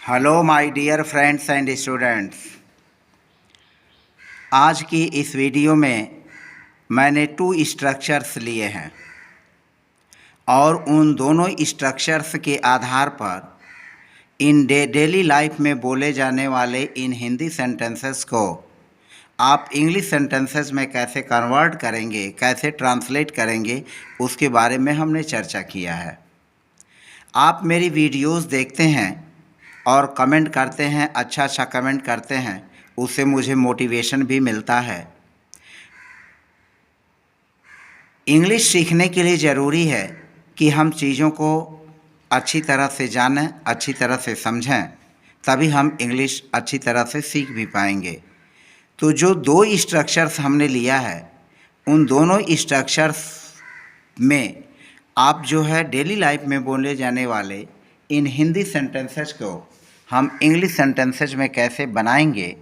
Hello my dear friends and students. आज की इस वीडियो में मैंने 2 स्ट्रक्चर्स लिए हैं और उन दोनों स्ट्रक्चर्स के आधार पर इन डेली लाइफ में बोले जाने वाले इन हिंदी सेंटेंसेस को आप इंग्लिश सेंटेंसेस में कैसे कन्वर्ट करेंगे, कैसे ट्रांसलेट करेंगे, उसके बारे में हमने चर्चा किया है। आप मेरी वीडियोस देखते हैं और कमेंट करते हैं, अच्छा कमेंट करते हैं, उससे मुझे मोटिवेशन भी मिलता है। इंग्लिश सीखने के लिए ज़रूरी है कि हम चीज़ों को अच्छी तरह से जानें, अच्छी तरह से समझें, तभी हम इंग्लिश अच्छी तरह से सीख भी पाएंगे। तो जो 2 स्ट्रक्चर्स हमने लिया है, उन दोनों स्ट्रक्चर्स में आप जो है डेली लाइफ में बोले जाने वाले इन हिंदी सेंटेंसेस को हम इंग्लिश सेंटेंसेस में कैसे बनाएंगे,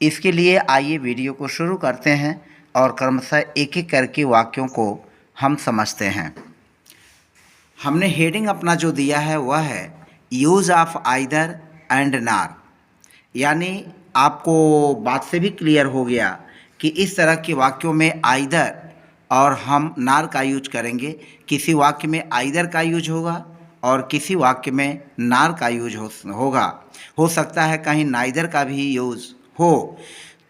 इसके लिए आइए वीडियो को शुरू करते हैं और क्रमशः एक एक करके वाक्यों को हम समझते हैं। हमने हेडिंग अपना जो दिया है वह है यूज़ ऑफ आइदर एंड नार, यानी आपको बात से भी क्लियर हो गया कि इस तरह के वाक्यों में आइदर और हम नार का यूज करेंगे। किसी वाक्य में आइदर का यूज होगा और किसी वाक्य में नार का यूज होगा। हो सकता है कहीं नाइदर का भी यूज हो,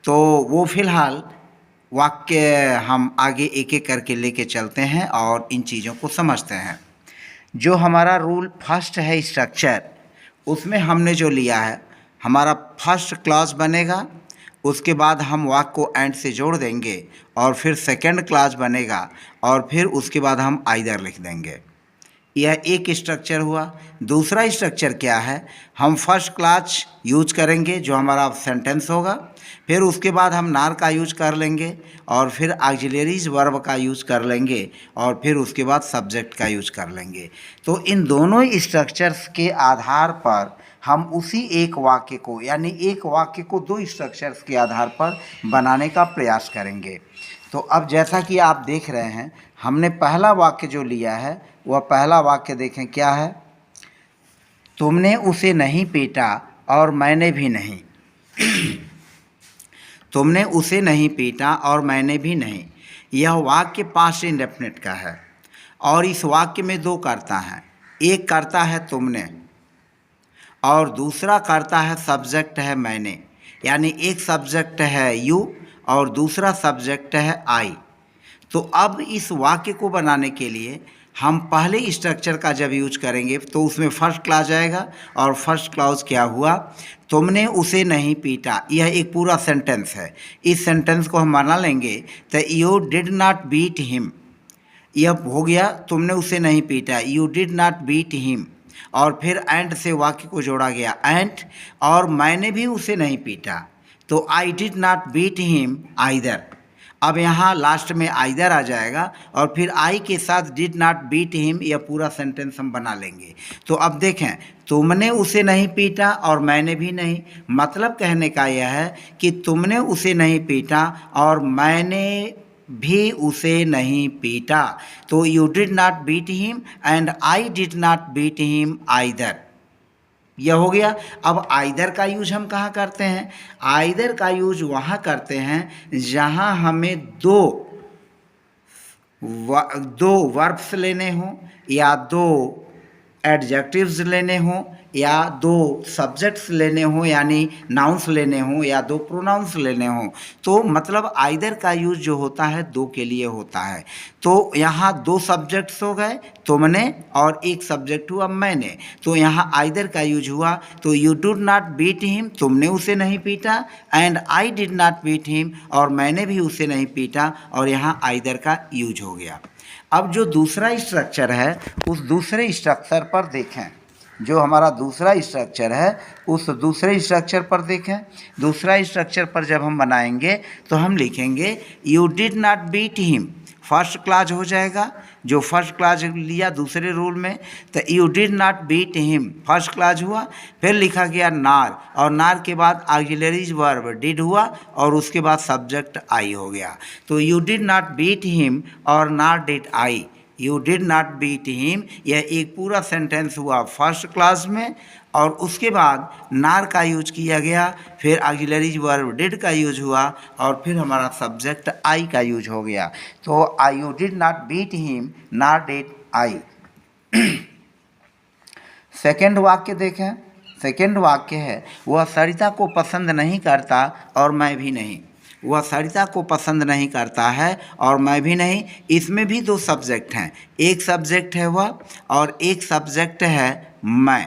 तो वो फिलहाल वाक्य हम आगे एक एक करके लेके चलते हैं और इन चीज़ों को समझते हैं। जो हमारा रूल फर्स्ट है स्ट्रक्चर, उसमें हमने जो लिया है, हमारा फर्स्ट क्लॉज बनेगा, उसके बाद हम वाक्य को एंड से जोड़ देंगे और फिर सेकंड क्लॉज बनेगा और फिर उसके बाद हम आइदर लिख देंगे। यह एक स्ट्रक्चर हुआ। दूसरा स्ट्रक्चर क्या है, हम फर्स्ट क्लॉज यूज करेंगे जो हमारा सेंटेंस होगा, फिर उसके बाद हम नार का यूज कर लेंगे और फिर ऑक्सिलरीज वर्ब का यूज कर लेंगे और फिर उसके बाद सब्जेक्ट का यूज कर लेंगे। तो इन दोनों स्ट्रक्चर्स के आधार पर हम उसी एक वाक्य को, यानी एक वाक्य को 2 स्ट्रक्चर्स के आधार पर बनाने का प्रयास करेंगे। तो अब जैसा कि आप देख रहे हैं, हमने पहला वाक्य जो लिया है वह पहला वाक्य देखें क्या है। तुमने उसे नहीं पीटा और मैंने भी नहीं। तुमने उसे नहीं पीटा और मैंने भी नहीं। यह वाक्य पास्ट इंडेफिनिट का है और इस वाक्य में 2 कर्ता हैं। एक कर्ता है तुमने और दूसरा कर्ता है सब्जेक्ट है मैंने, यानी एक सब्जेक्ट है यू और दूसरा सब्जेक्ट है आई। तो अब इस वाक्य को बनाने के लिए हम पहले स्ट्रक्चर का जब यूज करेंगे तो उसमें फर्स्ट क्लॉज आएगा और फर्स्ट क्लॉज क्या हुआ, तुमने उसे नहीं पीटा। यह एक पूरा सेंटेंस है। इस सेंटेंस को हम बना लेंगे तो you did not beat him, यह हो गया तुमने उसे नहीं पीटा, you did not beat him. और फिर एंड से वाक्य को जोड़ा गया एंड, और मैंने भी उसे नहीं पीटा, तो I did not beat him either. अब यहाँ लास्ट में आइदर आ जाएगा और फिर आई के साथ डिड नॉट बीट हिम, यह पूरा सेंटेंस हम बना लेंगे। तो अब देखें, तुमने उसे नहीं पीटा और मैंने भी नहीं, मतलब कहने का यह है कि तुमने उसे नहीं पीटा और मैंने भी उसे नहीं पीटा। तो you did not beat him and I did not beat him either, यह हो गया। अब आइदर का यूज हम कहाँ करते हैं, आइदर का यूज वहाँ करते हैं जहाँ हमें दो वर्ब्स लेने हों या 2 एडजेक्टिव्स लेने हों या 2 सब्जेक्ट्स लेने हों, यानी नाउन्स लेने हों या 2 प्रोनाउंस लेने हों। तो मतलब आइदर का यूज जो होता है 2 के लिए होता है। तो यहाँ 2 सब्जेक्ट्स हो गए, तुमने, और एक सब्जेक्ट हुआ मैंने। तो यहाँ आइदर का यूज हुआ, तो you did not beat him, तुमने उसे नहीं पीटा, and I did not beat him, और मैंने भी उसे नहीं पीटा, और यहाँ आइदर का यूज हो गया। अब जो दूसरा स्ट्रक्चर है, उस दूसरे स्ट्रक्चर पर देखें। जो हमारा दूसरा स्ट्रक्चर है उस दूसरे स्ट्रक्चर पर देखें। दूसरा स्ट्रक्चर पर जब हम बनाएंगे तो हम लिखेंगे you did not beat him, first clause हो जाएगा। जो फर्स्ट क्लॉज लिया दूसरे रूल में, तो you did not beat him first clause हुआ, फिर लिखा गया नार, और नार के बाद ऑक्सिलरीज वर्ब डिड हुआ और उसके बाद सब्जेक्ट आई हो गया। तो you did not beat him और nor did I, you did not beat him, यह एक पूरा सेंटेंस हुआ फर्स्ट क्लास में, और उसके बाद नार का यूज किया गया, फिर ऑक्सिलरी वर्ब डिड का यूज हुआ, और फिर हमारा सब्जेक्ट आई का यूज हो गया। तो I you did not beat him nor did I. Second वाक्य देखें। सेकेंड वाक्य है, वह सरिता को पसंद नहीं करता और मैं भी नहीं। वह सरिता को पसंद नहीं करता है और मैं भी नहीं। इसमें भी दो सब्जेक्ट हैं, एक सब्जेक्ट है वह और एक सब्जेक्ट है मैं।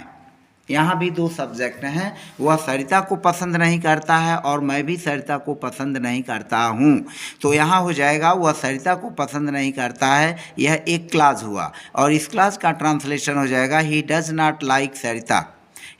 यहाँ भी दो सब्जेक्ट हैं, वह सरिता को पसंद नहीं करता है और मैं भी सरिता को पसंद नहीं करता हूँ। तो यहाँ हो जाएगा वह सरिता को पसंद नहीं करता है, यह एक क्लास हुआ, और इस क्लास का ट्रांसलेशन हो जाएगा he does not like Sarita.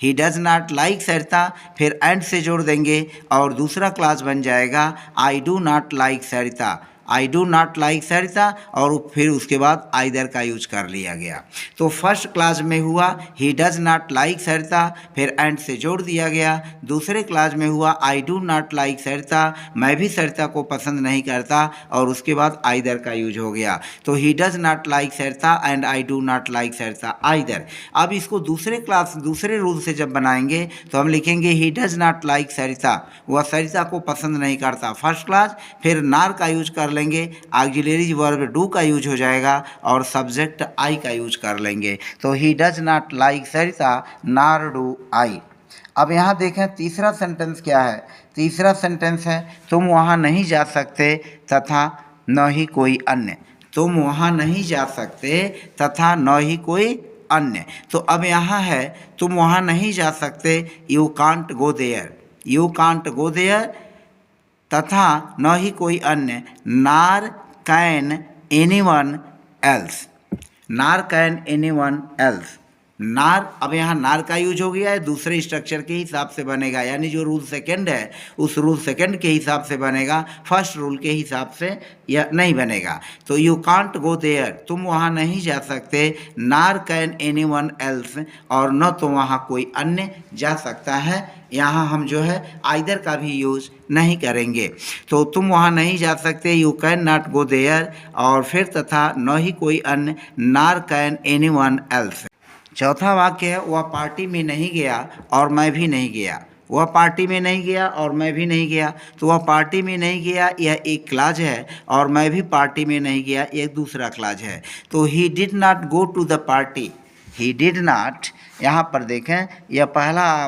He does not like Sarita, फिर एंड से जोड़ देंगे और दूसरा क्लास बन जाएगा I do not like Sarita. I do not like Sarita, और फिर उसके बाद आइदर का यूज कर लिया गया। तो फर्स्ट क्लास में हुआ ही डज नॉट लाइक सरिता, फिर एंड से जोड़ दिया गया। दूसरे क्लास में हुआ आई डू नॉट लाइक सरिता, मैं भी सरिता को पसंद नहीं करता, और उसके बाद आइदर का यूज हो गया। तो ही does not like Sarita and I do not like Sarita either. अब इसको दूसरे रूल से जब बनाएंगे तो हम लिखेंगे ही डज नॉट लाइक सरिता, वह सरिता को पसंद नहीं करता फर्स्ट क्लास, फिर नार का यूज कर लेंगे, ऑक्सिलरी वर्ब डू का यूज हो जाएगा और सब्जेक्ट आई का यूज कर लेंगे। तो ही डज नॉट लाइक सरिता नार डू आई। अब यहाँ देखें तीसरा सेंटेंस क्या है। तीसरा सेंटेंस है तुम वहाँ नहीं जा सकते तथा न ही कोई अन्य। तुम वहाँ नहीं जा सकते तथा न ही कोई अन्य। तो अब यहाँ है तुम वहाँ नहीं जा सकते, you can't go there, you can't go there, तथा न ही कोई अन्य, nor can anyone else, nor can anyone else. Nor, अब यहाँ नार का यूज हो गया है, दूसरे स्ट्रक्चर के हिसाब से बनेगा, यानी जो रूल सेकंड है उस रूल सेकंड के हिसाब से बनेगा, फर्स्ट रूल के हिसाब से यह नहीं बनेगा। तो यू कांट गो देयर, तुम वहाँ नहीं जा सकते, नार कैन एनीवन एल्स, और न तो वहाँ कोई अन्य जा सकता है। यहाँ हम जो है आइदर का भी यूज नहीं करेंगे। तो तुम वहाँ नहीं जा सकते, you can not go there, और फिर तथा न ही कोई अन्य, नार कैन एनीवन एल्स। चौथा वाक्य है वह पार्टी में नहीं गया और मैं भी नहीं गया। वह पार्टी में नहीं गया और मैं भी नहीं गया। तो वह पार्टी में नहीं गया यह एक क्लाज है, और मैं भी पार्टी में नहीं गया एक दूसरा क्लाज है। तो he did not go to the party, he did not, यहाँ पर देखें यह पहला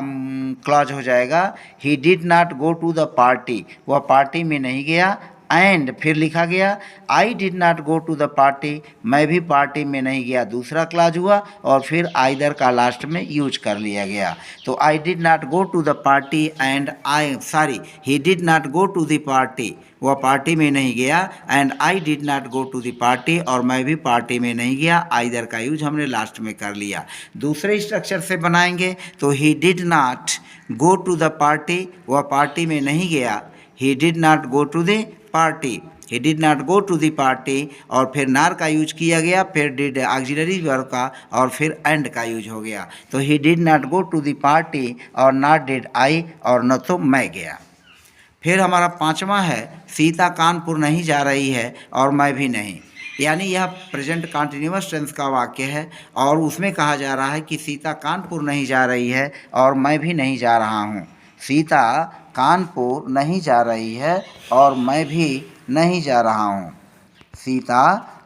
क्लॉज हो जाएगा, he did not go to the party, वह पार्टी में नहीं गया, एंड फिर लिखा गया I did not go to the party, मैं भी पार्टी में नहीं गया, दूसरा क्लॉज हुआ, और फिर आइदर का लास्ट में यूज कर लिया गया। तो I did not go to the party and he did not go to the party, वह पार्टी में नहीं गया, and I did not go to the party, और मैं भी पार्टी में नहीं गया, आइदर का यूज हमने लास्ट में कर लिया। दूसरे स्ट्रक्चर से बनाएंगे तो he did not go to the party, वह पार्टी में नहीं गया, he did not go to the party, he did not go to the party, और फिर नार का यूज किया गया, फिर डिड ऑक्सिलरी वर्ब का, और फिर एंड का यूज हो गया। तो he did not go to the party और नॉट डिड आई, और न तो मैं गया। फिर हमारा पांचवा है सीता कानपुर नहीं जा रही है और मैं भी नहीं, यानी यह प्रेजेंट कंटिन्यूअस टेंस का वाक्य है, और उसमें कहा जा रहा है कि सीता कानपुर नहीं जा रही है और मैं भी नहीं जा रहा हूँ। सीता कानपुर नहीं जा रही है और मैं भी नहीं जा रहा हूँ। सीता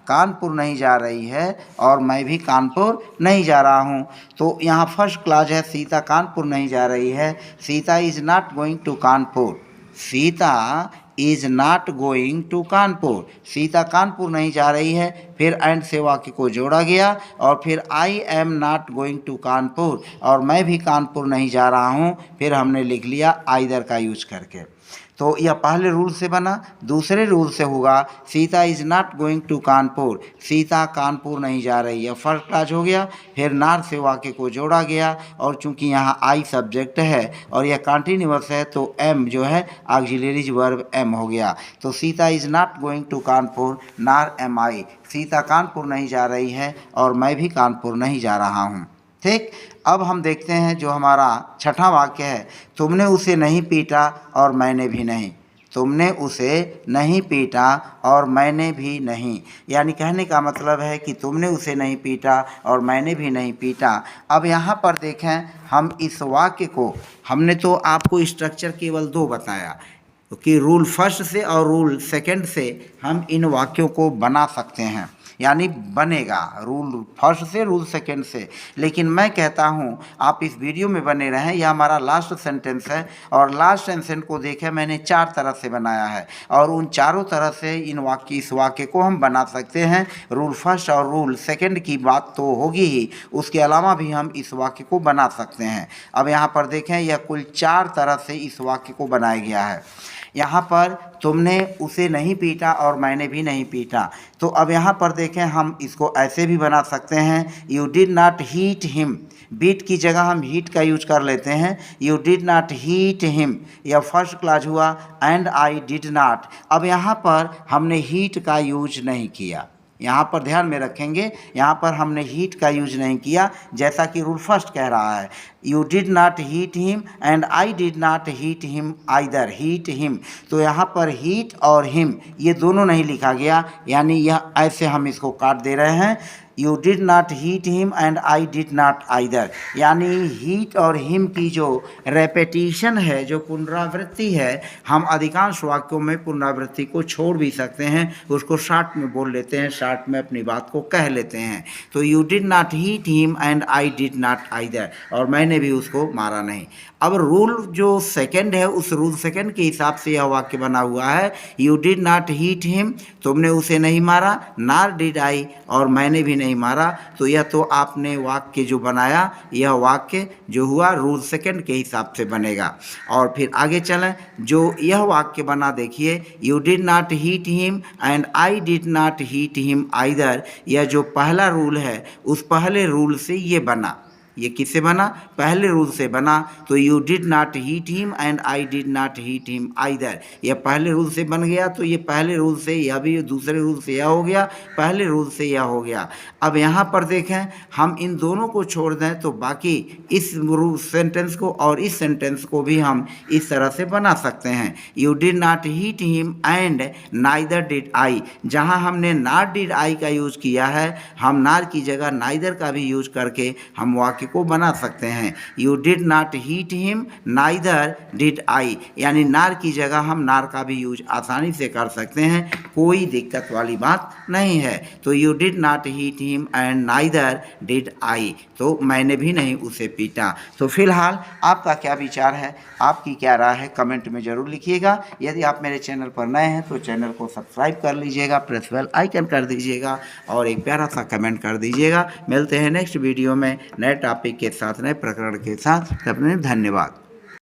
कानपुर नहीं जा रही है और मैं भी कानपुर नहीं जा रहा हूँ। तो यहाँ फर्स्ट क्लॉज है सीता कानपुर नहीं जा रही है, Sita is not going to Kanpur, Sita is not going to Kanpur, Sita Kanpur नहीं जा रही है, फिर एंड से वाक्य को जोड़ा गया, और फिर I am not going to Kanpur, और मैं भी कानपुर नहीं जा रहा हूँ, फिर हमने लिख लिया आइदर का यूज करके। तो यह पहले रूल से बना। दूसरे रूल से होगा Sita is not going to Kanpur, Sita Kanpur नहीं जा रही है, फर्स्ट क्लॉज हो गया, फिर नार से वाक्य को जोड़ा गया, और चूंकि यहाँ आई सब्जेक्ट है और यह कंटिन्यूअस है तो एम जो है ऑक्सिलरी वर्ब एम हो गया। तो Sita is not going to Kanpur nor am आई, सीता कानपुर नहीं जा रही है और मैं भी कानपुर नहीं जा रहा हूँ। ठीक, अब हम देखते हैं जो हमारा छठा वाक्य है, तुमने उसे नहीं पीटा और मैंने भी नहीं। तुमने उसे नहीं पीटा और मैंने भी नहीं। यानी कहने का मतलब है कि तुमने उसे नहीं पीटा और मैंने भी नहीं पीटा। अब यहाँ पर देखें, हम इस वाक्य को, हमने तो आपको स्ट्रक्चर केवल 2 बताया कि रूल फर्स्ट से और रूल सेकंड से हम इन वाक्यों को बना सकते हैं, यानी बनेगा रूल फर्स्ट से रूल सेकंड से। लेकिन मैं कहता हूँ आप इस वीडियो में बने रहें। यह हमारा लास्ट सेंटेंस है और लास्ट सेंटेंस को देखें, मैंने 4 तरह से बनाया है और उन चारों तरह से इस वाक्य को हम बना सकते हैं। रूल फर्स्ट और रूल सेकंड की बात तो होगी ही, उसके अलावा भी हम इस वाक्य को बना सकते हैं। अब यहाँ पर देखें, यह कुल 4 तरह से इस वाक्य को बनाया गया है। यहाँ पर तुमने उसे नहीं पीटा और मैंने भी नहीं पीटा। तो अब यहाँ पर देखें, हम इसको ऐसे भी बना सकते हैं, you did not heat him. Beat की जगह हम हीट का यूज कर लेते हैं, you did not heat him. यह फर्स्ट क्लास हुआ, एंड आई डिड नॉट। अब यहाँ पर हमने हीट का यूज नहीं किया, यहाँ पर ध्यान में रखेंगे, यहाँ पर हमने हीट का यूज नहीं किया, जैसा कि रूल फर्स्ट कह रहा है, you did not heat him and I did not heat him either, heat him. तो यहाँ पर हीट और हिम ये दोनों नहीं लिखा गया, यानी यह ऐसे हम इसको काट दे रहे हैं, you did not heat him and I did not either. यानी हीट और हिम की जो रेपेटिशन है, जो पुनरावृत्ति है, हम अधिकांश वाक्यों में पुनरावृत्ति को छोड़ भी सकते हैं, उसको शॉर्ट में बोल लेते हैं, शॉर्ट में अपनी बात को कह लेते हैं। तो you did not heat him and I did not either, और मैंने भी उसको मारा नहीं। अब रूल जो सेकंड है, उस रूल सेकंड के हिसाब से यह वाक्य बना हुआ है, you did not heat him, तुमने उसे नहीं मारा, नार डिड आई, और मैंने भी नहीं मारा। तो यह तो आपने वाक्य जो बनाया, यह वाक्य जो हुआ रूल सेकंड के हिसाब से बनेगा। और फिर आगे चलें, जो यह वाक्य बना देखिए, you did not heat him and I did not heat him either, यह जो पहला रूल है उस पहले रूल से ये बना। ये किससे बना? पहले रूल से बना। तो you did not heat him and I did not heat him either, यह पहले रूल से बन गया। तो ये पहले रूल से, यह भी दूसरे रूल से यह हो गया, पहले रूल से यह हो गया। अब यहाँ पर देखें, हम इन दोनों को छोड़ दें तो बाकी इस सेंटेंस को और इस सेंटेंस को भी हम इस तरह से बना सकते हैं, you did not heat him and neither did I. जहाँ हमने नॉट डिड आई का यूज़ किया है, हम नार की जगह नाइदर का भी यूज करके हम वाक्य को बना सकते हैं, you did not heat him neither did I. यानी नार की जगह हम नार का भी यूज आसानी से कर सकते हैं, कोई दिक्कत वाली बात नहीं है। तो you did not heat him and neither did I, तो मैंने भी नहीं उसे पीटा। तो फिलहाल आपका क्या विचार है, आपकी क्या राय है, कमेंट में ज़रूर लिखिएगा। यदि आप मेरे चैनल पर नए हैं तो चैनल को सब्सक्राइब कर लीजिएगा, प्रेस बेल आइकन कर दीजिएगा और एक प्यारा सा कमेंट कर दीजिएगा। मिलते हैं नेक्स्ट वीडियो में नए टॉपिक के साथ, नए प्रकरण के साथ। तब तक धन्यवाद।